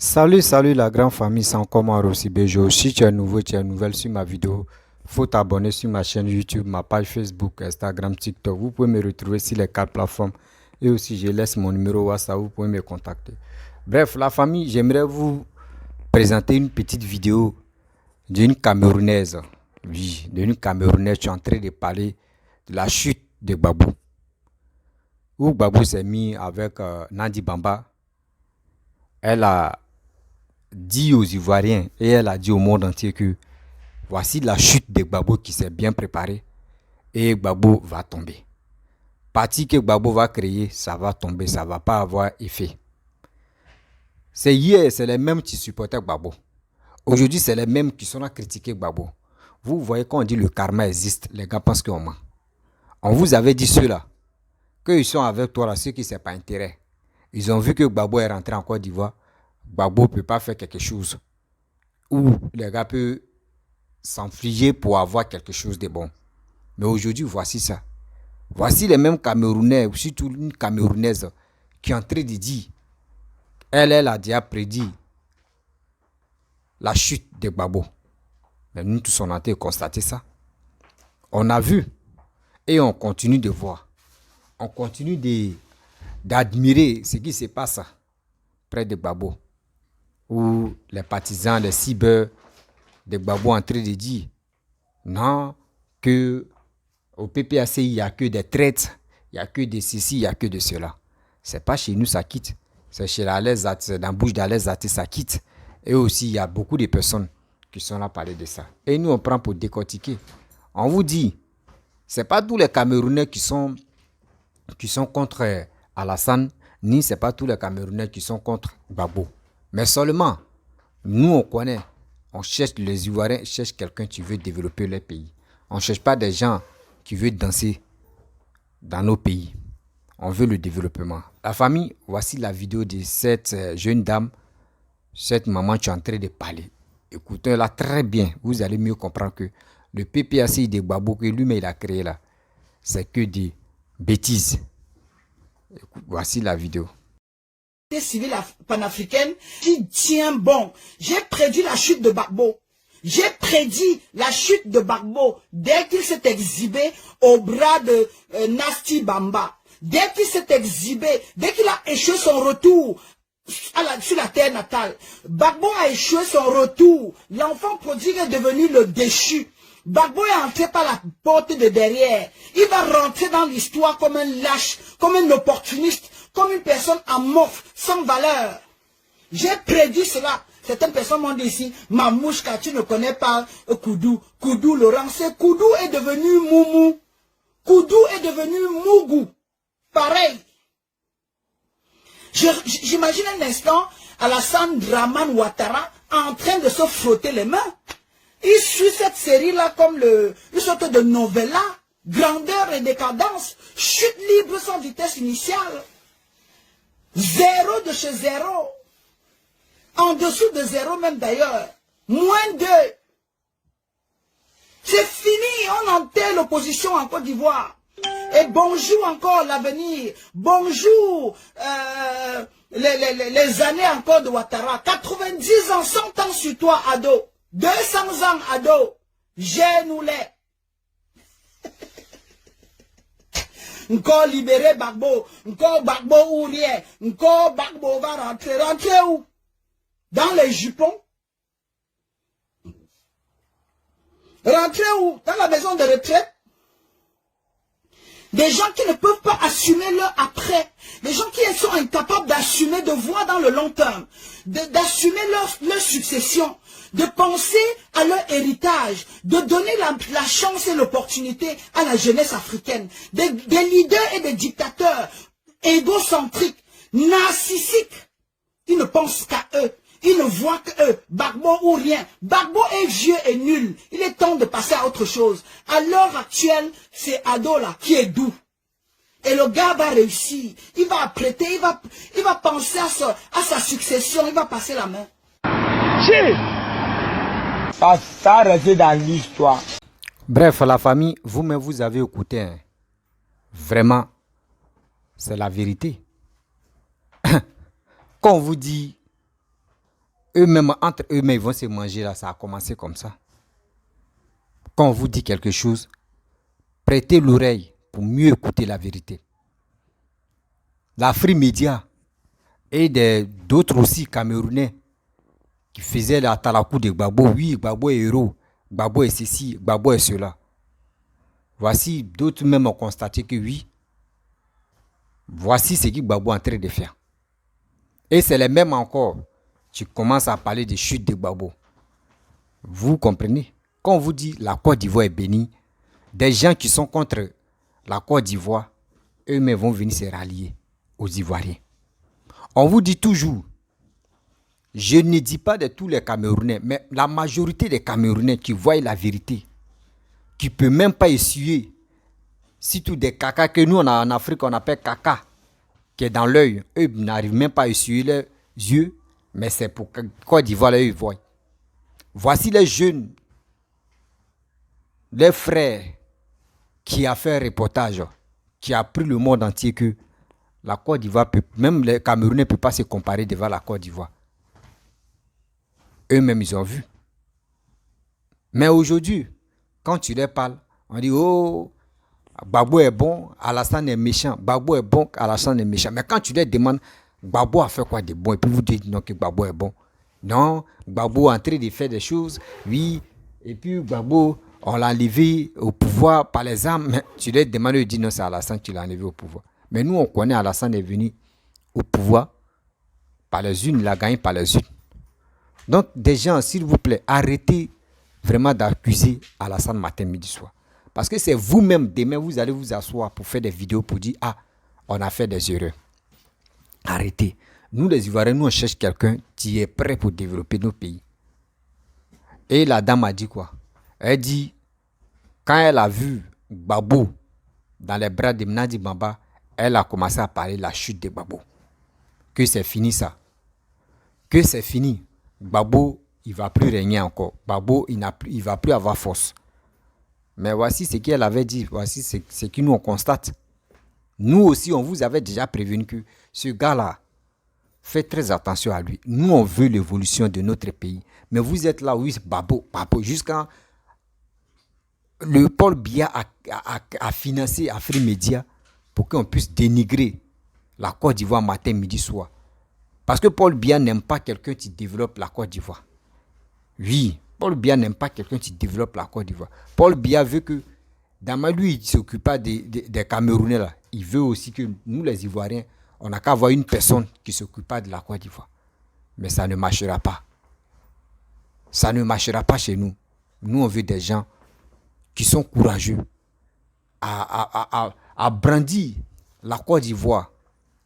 Salut la grande famille, c'est encore moi Rossi Bejo. Si tu es nouveau, tu es nouvelle sur ma vidéo, faut t'abonner sur ma chaîne YouTube, ma page Facebook, Instagram, TikTok. Vous pouvez me retrouver sur les quatre plateformes. Et aussi, je laisse mon numéro WhatsApp, vous pouvez me contacter. Bref, la famille, j'aimerais vous présenter une petite vidéo d'une Camerounaise. Oui, d'une Camerounaise, je suis en train de parler de la chute de Gbagbo. Où Gbagbo s'est mis avec Nandi Bamba. Elle a dit aux Ivoiriens et elle a dit au monde entier que voici la chute de Gbagbo qui s'est bien préparée et Gbagbo va tomber. Parti que Gbagbo va créer, ça va tomber, ça ne va pas avoir effet. C'est hier, c'est les mêmes qui supportaient Gbagbo. Aujourd'hui, c'est les mêmes qui sont à critiquer Gbagbo. Vous voyez quand on dit le karma existe, les gars pensent qu'on ment. On vous avait dit ceux-là, qu'ils sont avec toi là, ceux qui ne sont pas intérêt. Ils ont vu que Gbagbo est rentré en Côte d'Ivoire. Gbagbo ne peut pas faire quelque chose où les gars peuvent s'enfliger pour avoir quelque chose de bon. Mais aujourd'hui, voici ça. Voici les mêmes Camerounais, ou surtout une Camerounaise, qui est en train de dire, elle a déjà prédit la chute de Gbagbo. Mais nous tous, on a été constater ça. On a vu et on continue de voir. On continue d'admirer ce qui se passe près de Gbagbo. Où les partisans, les cyber de Gbagbo en train de dire non, que au PPAC, il n'y a que des traites, il n'y a que de ceci, il n'y a que de cela. Ce n'est pas chez nous, ça quitte. C'est chez c'est dans la bouche d'Alain Zaté, ça quitte. Et aussi, il y a beaucoup de personnes qui sont là à parler de ça. Et nous, on prend pour décortiquer. On vous dit, ce n'est pas tous les Camerounais qui sont contre Alassane, ni ce n'est pas tous les Camerounais qui sont contre Gbagbo. Mais seulement, nous, on connaît. On cherche, les Ivoiriens cherchent quelqu'un qui veut développer leur pays. On ne cherche pas des gens qui veulent danser dans nos pays. On veut le développement. La famille, voici la vidéo de cette jeune dame, cette maman qui est en train de parler. Écoutez-la très bien. Vous allez mieux comprendre que le PPAC de Gbagbo que lui-même il a créé là, c'est que des bêtises. Voici la vidéo. Civile panafricaine qui tient bon. J'ai prédit la chute de Gbagbo. J'ai prédit la chute de Gbagbo dès qu'il s'est exhibé au bras de Nasti Bamba. Dès qu'il s'est exhibé, dès qu'il a échoué son retour sur la terre natale. Gbagbo a échoué son retour. L'enfant prodigue est devenu le déchu. Gbagbo est entré par la porte de derrière. Il va rentrer dans l'histoire comme un lâche, comme un opportuniste, comme une personne amorphe, sans valeur. J'ai prédit cela. Certaines personnes m'ont dit ici, Mamouchka, tu ne connais pas Koudou. Koudou, Laurent, c'est Koudou est devenu Moumou. Koudou est devenu Mougou. Pareil. J'imagine un instant Alassane Draman Ouattara en train de se frotter les mains. Il suit cette série-là comme une sorte de novella. Grandeur et décadence. Chute libre sans vitesse initiale. Zéro de chez zéro. En dessous de zéro même d'ailleurs. Moins 2. C'est fini. On enterre l'opposition en Côte d'Ivoire. Et bonjour encore l'avenir. Bonjour les années encore de Ouattara. 90 ans, 100 ans sur toi, ado. 200 ans, ado. J'ai-nous-les. Encore libérer Gbagbo. Encore Gbagbo ou rien. Encore Gbagbo va rentrer. Rentrer où? Dans les jupons? Rentrer où? Dans la maison de retraite? Des gens qui ne peuvent pas assumer leur après. Des gens qui sont incapables d'assumer, de voir dans le long terme. D'assumer leur succession. De penser à leur héritage. De donner la chance et l'opportunité à la jeunesse africaine. Des leaders et des dictateurs égocentriques, narcissiques. Ils ne pensent qu'à eux. Ils ne voient qu'eux, Gbagbo ou rien. Gbagbo est vieux et nul. Il est temps de passer à autre chose. À l'heure actuelle, c'est Ado là qui est doux. Et le gars va réussir. Il va apprêter, il va penser à sa succession. Il va passer la main. Ça reste dans l'histoire. Bref, la famille, vous-même vous avez écouté. Hein. Vraiment, c'est la vérité. Quand on vous dit eux-mêmes, entre eux-mêmes, ils vont se manger là. Ça a commencé comme ça. Quand on vous dit quelque chose, prêtez l'oreille pour mieux écouter la vérité. L'Afrique Média et d'autres aussi Camerounais qui faisaient la talakou de Gbagbo. Oui, Gbagbo est héros. Gbagbo est ceci, Gbagbo est cela. Voici, d'autres même ont constaté que oui, voici ce que Gbagbo est en train de faire. Et c'est les mêmes encore. Tu commences à parler de chute de Gbagbo. Vous comprenez? Quand on vous dit la Côte d'Ivoire est bénie, des gens qui sont contre la Côte d'Ivoire, eux-mêmes vont venir se rallier aux Ivoiriens. On vous dit toujours, je ne dis pas de tous les Camerounais, mais la majorité des Camerounais qui voient la vérité, qui ne peuvent même pas essuyer, surtout des caca que nous on a en Afrique, on appelle caca, qui est dans l'œil, eux n'arrivent même pas à essuyer leurs yeux, mais c'est pour Côte d'Ivoire, eux ils voient. Voici les jeunes, les frères qui a fait un reportage, qui a pris le monde entier que la Côte d'Ivoire, même les Camerounais ne peuvent pas se comparer devant la Côte d'Ivoire. Eux-mêmes, ils ont vu. Mais aujourd'hui, quand tu leur parles, on dit, oh, Gbagbo est bon, Alassane est méchant. Gbagbo est bon, Alassane est méchant. Mais quand tu leur demandes, Gbagbo a fait quoi de bon? Et puis vous dites non, que Gbagbo est bon. Non, Gbagbo est en train de faire des choses, oui. Et puis Gbagbo, on l'a enlevé au pouvoir par les armes. Mais tu leur demandes, ils disent non, c'est Alassane qui l'a enlevé au pouvoir. Mais nous, on connaît Alassane est venu au pouvoir par les unes, il a gagné par les unes. Donc, des gens, s'il vous plaît, arrêtez vraiment d'accuser Alassane matin, midi, soir. Parce que c'est vous-même, demain, vous allez vous asseoir pour faire des vidéos pour dire, ah, on a fait des erreurs. Arrêtez. Nous, les Ivoiriens, nous, on cherche quelqu'un qui est prêt pour développer nos pays. Et la dame a dit quoi? Elle dit, quand elle a vu Gbagbo dans les bras de Mnadi Bamba, elle a commencé à parler de la chute de Gbagbo. Que c'est fini ça. Que c'est fini. Gbagbo, il ne va plus régner encore. Gbagbo, il ne va plus avoir force. Mais voici ce qu'elle avait dit. Voici ce que nous on constate. Nous aussi, on vous avait déjà prévenu que ce gars-là, faites très attention à lui. Nous, on veut l'évolution de notre pays. Mais vous êtes là, oui, Babo, jusqu'à le Paul Biya a financé Afrique Média pour qu'on puisse dénigrer la Côte d'Ivoire matin, midi, soir. Parce que Paul Biya n'aime pas quelqu'un qui développe la Côte d'Ivoire. Oui, Paul Biya n'aime pas quelqu'un qui développe la Côte d'Ivoire. Paul Biya veut que, dans lui, il ne s'occupe pas des Camerounais là. Il veut aussi que nous, les Ivoiriens, on n'a qu'à avoir une personne qui ne s'occupe pas de la Côte d'Ivoire. Mais ça ne marchera pas. Ça ne marchera pas chez nous. Nous, on veut des gens qui sont courageux à brandir la Côte d'Ivoire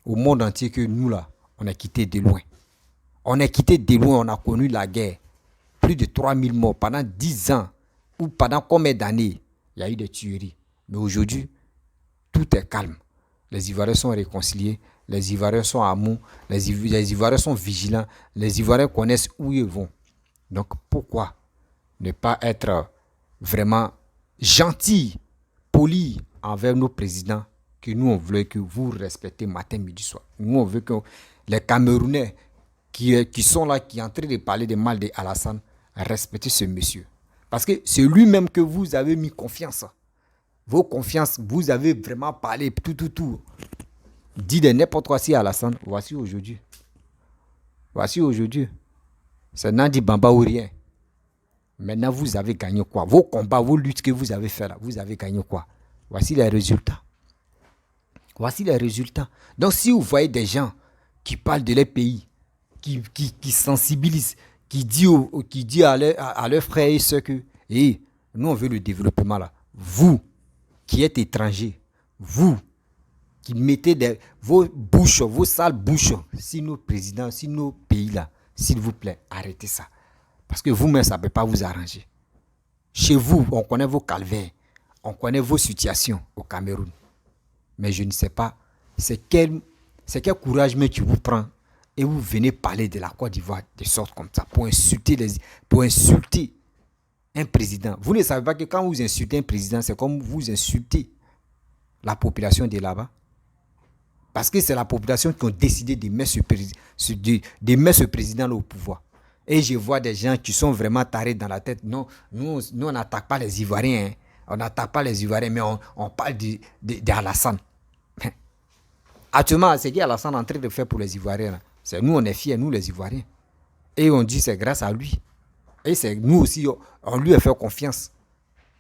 au monde entier que nous, là, on a quitté de loin. On a quitté de loin, on a connu la guerre. Plus de 3000 morts pendant 10 ans. Ou pendant combien d'années, il y a eu des tueries. Mais aujourd'hui, tout est calme. Les Ivoiriens sont réconciliés. Les Ivoiriens sont amoureux. Les Ivoiriens sont vigilants. Les Ivoiriens connaissent où ils vont. Donc pourquoi ne pas être vraiment gentil, poli envers nos présidents que nous on veut que vous respectez matin, midi, soir. Nous on veut que les Camerounais qui sont là, qui sont en train de parler de mal d'Alassane, respectez ce monsieur. Parce que c'est lui-même que vous avez mis confiance. Vos confiances, vous avez vraiment parlé tout. Dit de n'importe quoi si Alassane, voici aujourd'hui. Voici aujourd'hui. C'est Nandi Bamba ou rien. Maintenant, vous avez gagné quoi? Vos combats, vos luttes que vous avez fait là, vous avez gagné quoi? Voici les résultats. Voici les résultats. Donc, si vous voyez des gens qui parlent de leur pays, qui sensibilisent, qui disent à leurs frères et sœurs que hey, nous, on veut le développement là. Vous, qui êtes étrangers, vous, qui mettez vos bouches, vos sales bouches, si nos présidents, si nos pays là, s'il vous plaît, arrêtez ça. Parce que vous-même, ça ne peut pas vous arranger. Chez vous, on connaît vos calvaires, on connaît vos situations au Cameroun. Mais je ne sais pas, c'est quel courage qui vous prend et vous venez parler de la Côte d'Ivoire de sorte comme ça pour insulter un président. Vous ne savez pas que quand vous insultez un président, c'est comme vous insultez la population de là-bas. Parce que c'est la population qui a décidé de mettre ce président là au pouvoir. Et je vois des gens qui sont vraiment tarés dans la tête. Non, nous on n'attaque pas les Ivoiriens. Hein. On n'attaque pas les Ivoiriens, mais on parle d'Alassane. Actuellement, c'est qu'Alassane est en train de faire pour les Ivoiriens. C'est nous, on est fiers, nous les Ivoiriens. Et on dit c'est grâce à lui. Et c'est nous aussi, on lui a fait confiance.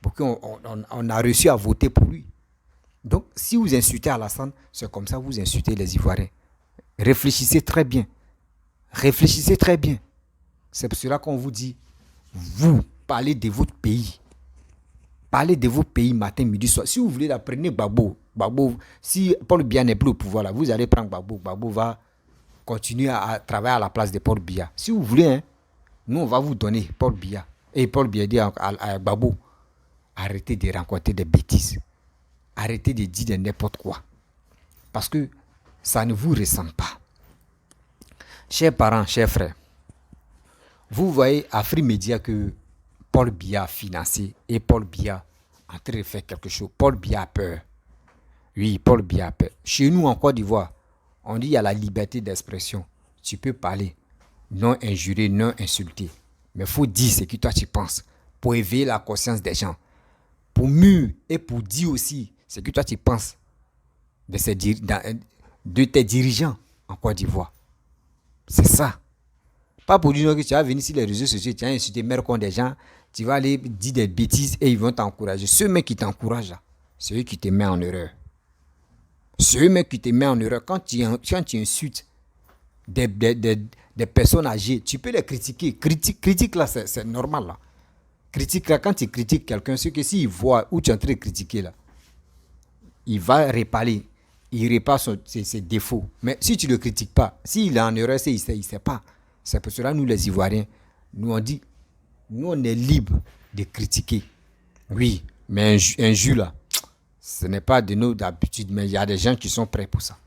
Pour qu'on on a réussi à voter pour lui. Donc, si vous insultez Alassane, c'est comme ça que vous insultez les Ivoiriens. Réfléchissez très bien. Réfléchissez très bien. C'est pour cela qu'on vous dit, vous parlez de votre pays. Parlez de vos pays matin, midi, soir. Si vous voulez la prenez Gbagbo. Gbagbo, si Paul Biya n'est plus au pouvoir, là, vous allez prendre Gbagbo. Gbagbo va continuer à travailler à la place de Paul Biya. Si vous voulez, hein, nous, on va vous donner Paul Biya. Et Paul Biya dit à Gbagbo, arrêtez de raconter des bêtises. Arrêtez de dire n'importe quoi. Parce que ça ne vous ressemble pas. Chers parents, chers frères, vous voyez Afrique Média que Paul Biya a financé et Paul Biya est en train de faire quelque chose. Paul Biya a peur. Oui, Paul Biya a peur. Chez nous, en Côte d'Ivoire, on dit qu'il y a la liberté d'expression. Tu peux parler, non injurer, non insulter. Mais il faut dire ce que toi tu penses pour éveiller la conscience des gens. Pour mieux et pour dire aussi ce que toi tu penses de tes dirigeants en Côte d'Ivoire. C'est ça. Pas pour dire que tu vas venir sur les réseaux sociaux, tu vas insulter mère contre des gens, tu vas aller dire des bêtises et ils vont t'encourager. Ceux mecs qui t'encouragent, c'est eux qui te mettent en erreur. Ceux mecs qui te mettent en erreur, quand tu insultes des personnes âgées, tu peux les critiquer. Critique là, c'est normal là. Critique là, quand tu critiques quelqu'un, c'est que s'il voit où tu es en train de critiquer là, il va réparer. Il répare ses défauts. Mais si tu ne le critiques pas, s'il est en erreur, il ne sait pas. C'est pour cela, nous les Ivoiriens, nous on dit, nous on est libre de critiquer. Oui, mais un jus là, ce n'est pas de nos habitudes, mais il y a des gens qui sont prêts pour ça.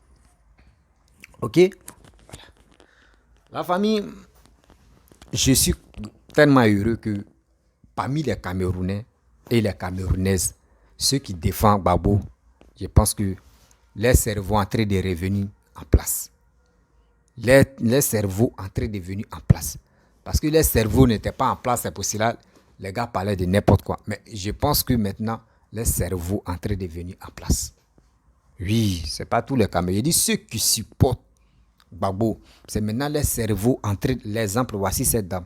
Ok? Voilà. La famille, je suis tellement heureux que parmi les Camerounais et les Camerounaises, ceux qui défendent Gbagbo, je pense que les cerveaux en train de revenir en place. Les cerveaux en train de venir en place. Parce que les cerveaux n'étaient pas en place, c'est pour cela les gars parlaient de n'importe quoi. Mais je pense que maintenant, les cerveaux en train de venir en place. Oui, c'est pas tous les Camerounais. Je dis ceux qui supportent Gbagbo, c'est maintenant les cerveaux en train. L'exemple, voici cette dame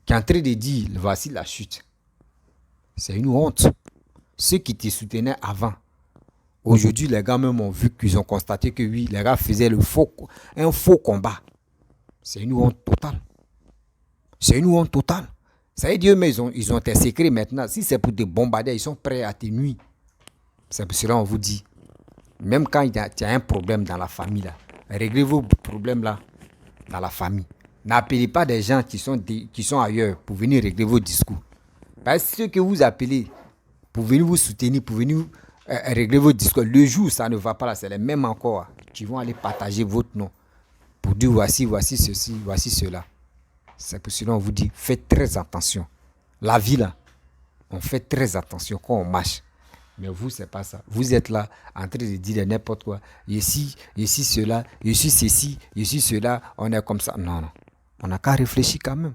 qui est en train de dire, voici la chute. C'est une honte. Ceux qui te soutenaient avant, aujourd'hui, les gars même ont vu qu'ils ont constaté que oui, les gars faisaient un faux combat. C'est une honte totale. C'est une honte totale. Ça veut dire, mais ils ont tes secrets maintenant. Si c'est pour te bombarder, ils sont prêts à te nuire. C'est pour cela qu'on vous dit, même quand il y a un problème dans la famille, là, réglez vos problèmes là dans la famille. N'appelez pas des gens qui sont ailleurs pour venir régler vos discours. Parce que ceux que vous appelez pour venir vous soutenir, pour venir régler vos discours, le jour où ça ne va pas là, c'est les mêmes encore qui vont aller partager votre nom pour dire voici ceci, voici cela. C'est pour cela qu'on vous dit, faites très attention. La vie là, on fait très attention quand on marche. Mais vous, c'est pas ça. Vous êtes là en train de dire n'importe quoi. Je suis cela, je suis ceci, je suis cela, on est comme ça. Non. On n'a qu'à réfléchir quand même.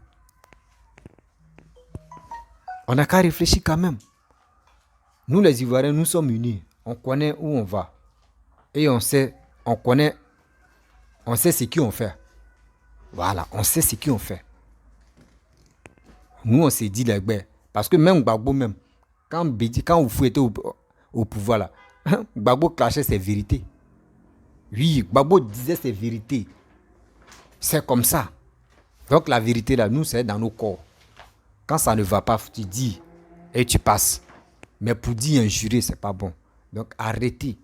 On n'a qu'à réfléchir quand même. Nous les Ivoiriens, nous sommes unis. On connaît où on va. Et on sait ce qu'on fait. Voilà, on sait ce qu'on fait. Nous, on s'est dit les gars. Parce que même Gbagbo, même, quand vous fouettez au pouvoir là, Gbagbo cachait ses vérités. Oui, Gbagbo disait ses vérités. C'est comme ça. Donc la vérité là, nous, c'est dans nos corps. Quand ça ne va pas, tu dis et tu passes. Mais pour dire injurer, c'est pas bon. Donc arrêtez.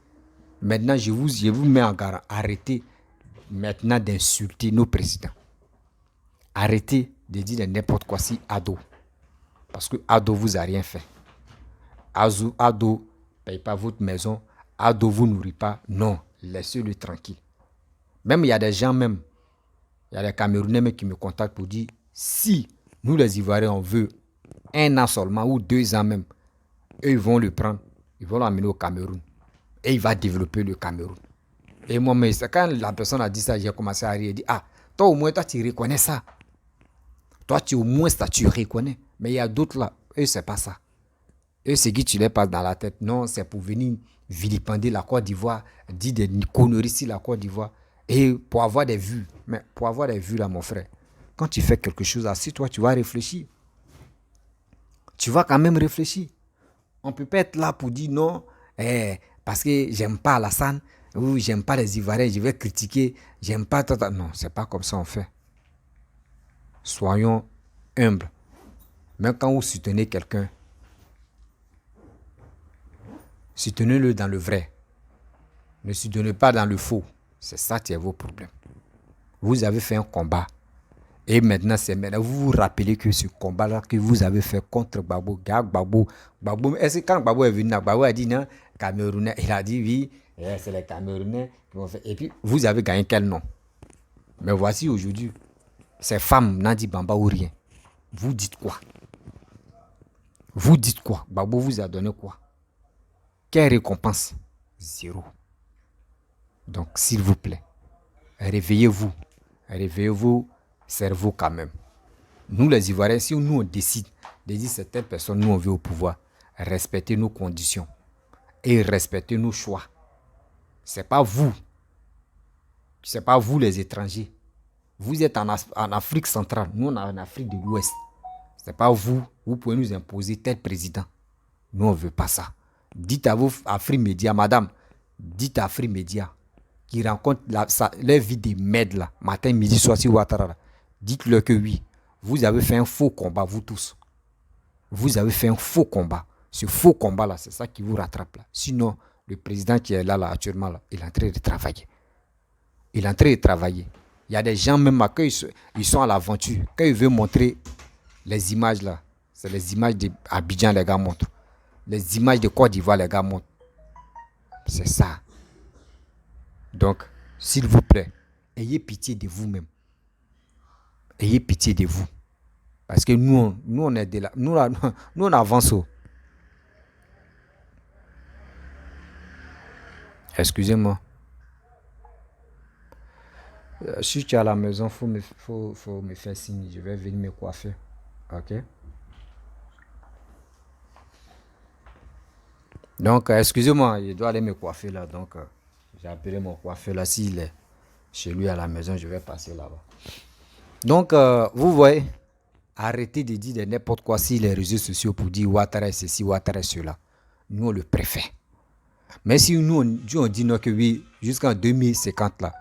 Maintenant, je vous mets en garde. Arrêtez maintenant d'insulter nos présidents. Arrêtez de dire n'importe quoi si Ado. Parce que Ado vous a rien fait. Ado ne paye pas votre maison. Ado vous nourrit pas. Non, laissez-le tranquille. Même il y a des gens même. Il y a des Camerounais qui me contactent pour dire si nous les Ivoiriens on veut 1 an seulement ou 2 ans même, eux ils vont le prendre, ils vont l'amener au Cameroun et il va développer le Cameroun. Et moi, mais quand la personne a dit ça, j'ai commencé à rire. J'ai dit, ah, toi au moins toi tu reconnais ça. Toi, au moins, ça, tu reconnais. Mais il y a d'autres là, eux, c'est pas ça. Eux, c'est qui tu les passes dans la tête. Non, c'est pour venir vilipender la Côte d'Ivoire, dire des conneries sur la Côte d'Ivoire. Et pour avoir des vues. Mais pour avoir des vues là, mon frère, quand tu fais quelque chose assis, toi, tu vas réfléchir. Tu vas quand même réfléchir. On ne peut pas être là pour dire non, parce que j'aime pas Alassane, ou j'aime pas les Ivoiriens, je vais critiquer, j'aime pas... Non, c'est pas comme ça on fait. Soyons humbles. Même quand vous soutenez quelqu'un, soutenez-le dans le vrai. Ne soutenez pas dans le faux. C'est ça qui est vos problèmes. Vous avez fait un combat. Et maintenant, vous vous rappelez que ce combat-là que vous avez fait contre Gbagbo, Gbagbo, est-ce que quand Gbagbo est venu, Gbagbo a dit non, Camerounais, il a dit oui, c'est les Camerounais qui vont faire. Et puis, vous avez gagné quel nom? Mais voici aujourd'hui, ces femmes n'ont dit Bamba ou rien. Vous dites quoi? Vous dites quoi? Gbagbo vous a donné quoi? Quelle récompense? Zéro. Donc, s'il vous plaît, réveillez-vous. Réveillez-vous, cerveau quand même. Nous, les Ivoiriens, si nous, on décide de dire certaines personnes, nous, on veut au pouvoir, respecter nos conditions et respecter nos choix. C'est pas vous les étrangers. Vous êtes en Afrique centrale, nous, on est en Afrique de l'Ouest. C'est pas vous pouvez nous imposer tel président. Nous, on ne veut pas ça. Dites à vos Afrique Média, madame, dites à Afrique Média, qui rencontrent leur vie de merde là, matin, midi, soir sur Ouattara. Dites-leur que oui, vous avez fait un faux combat, vous tous. Vous avez fait un faux combat. Ce faux combat là, c'est ça qui vous rattrape là. Sinon, le président qui est là actuellement, là, il est en train de travailler. Il est en train de travailler. Il y a des gens même là, quand ils sont à l'aventure, quand ils veulent montrer les images là, c'est les images d'Abidjan les gars montrent. Les images de Côte d'Ivoire les gars montrent. C'est ça. Donc, s'il vous plaît, ayez pitié de vous-même. Ayez pitié de vous. Parce que nous on est de là. Nous, on avance. Excusez-moi. Si tu es à la maison, faut me faire signe. Je vais venir me coiffer. Ok? Donc, excusez-moi, je dois aller me coiffer là. Donc, j'ai appelé mon coiffeur là. S'il est chez lui à la maison, je vais passer là-bas. Donc, vous voyez, arrêtez de dire n'importe quoi sur les réseaux sociaux pour dire Ouattara est ceci, Ouattara est cela. Nous, on le préfère. Mais si nous, on dit non que oui, jusqu'en 2050 là,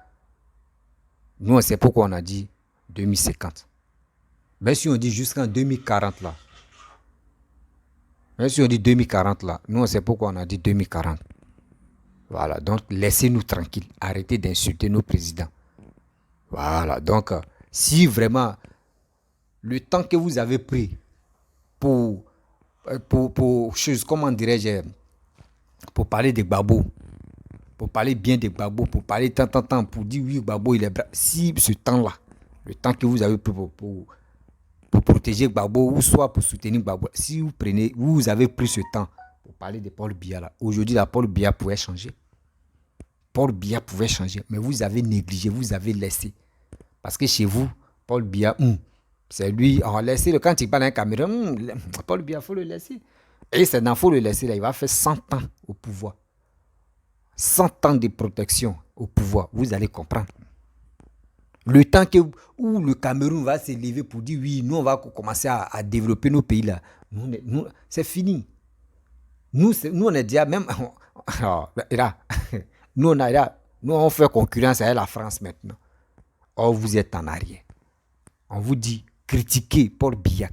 nous, on sait pourquoi on a dit 2050. Mais si on dit jusqu'en 2040 là, même si on dit 2040 là, nous, on sait pourquoi on a dit 2040. Voilà, donc laissez-nous tranquilles. Arrêtez d'insulter nos présidents. Voilà, donc si vraiment le temps que vous avez pris pour chose, comment dirais-je, pour parler de Gbagbo, pour parler bien de Gbagbo, pour parler tant, pour dire oui, Gbagbo, il est brave. Si ce temps-là, le temps que vous avez pris pour protéger Gbagbo, ou soit pour soutenir Gbagbo, si vous avez pris ce temps pour parler de Paul Biya, là, aujourd'hui, la Paul Biya pouvait changer. Paul Biya pouvait changer, mais vous avez négligé, vous avez laissé. Parce que chez vous, Paul Biya, c'est lui, on laissé, quand il parle à un caméra, Paul Biya, il faut le laisser. Et c'est dans il faut le laisser, là, il va faire 100 ans au pouvoir. 100 ans de protection au pouvoir, vous allez comprendre. Le temps où le Cameroun va se lever pour dire oui, nous on va commencer à développer nos pays là, nous, c'est fini. Nous on est déjà même, là, nous on fait concurrence avec la France maintenant. Or vous êtes en arrière. On vous dit critiquez Paul Biya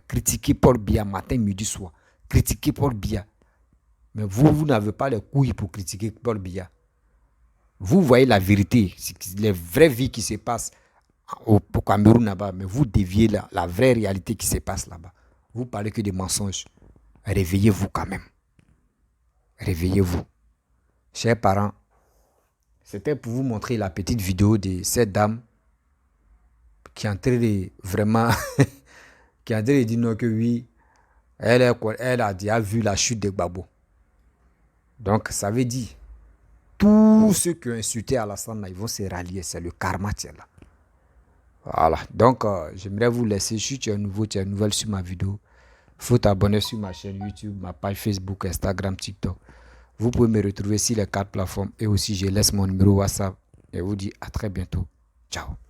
matin, midi, soir. Critiquez Paul Biya. Mais vous n'avez pas les couilles pour critiquer Paul Biya. Vous voyez la vérité, les vraies vies qui se passent au Cameroun là-bas, mais vous déviez la vraie réalité qui se passe là-bas. Vous parlez que des mensonges. Réveillez-vous quand même. Réveillez-vous. Chers parents, c'était pour vous montrer la petite vidéo de cette dame qui est en train de vraiment qui est en train de dire non que oui, elle a déjà vu la chute de Gbagbo. Donc ça veut dire tous ceux qui ont insulté Alassane là, ils vont se rallier, c'est le karma là. Voilà, donc j'aimerais vous laisser. Si tu es nouveau, tu es nouvelle sur ma vidéo, faut t'abonner sur ma chaîne YouTube, ma page Facebook, Instagram, TikTok. Vous pouvez me retrouver sur les 4 plateformes et aussi je laisse mon numéro WhatsApp et vous dis à très bientôt. Ciao.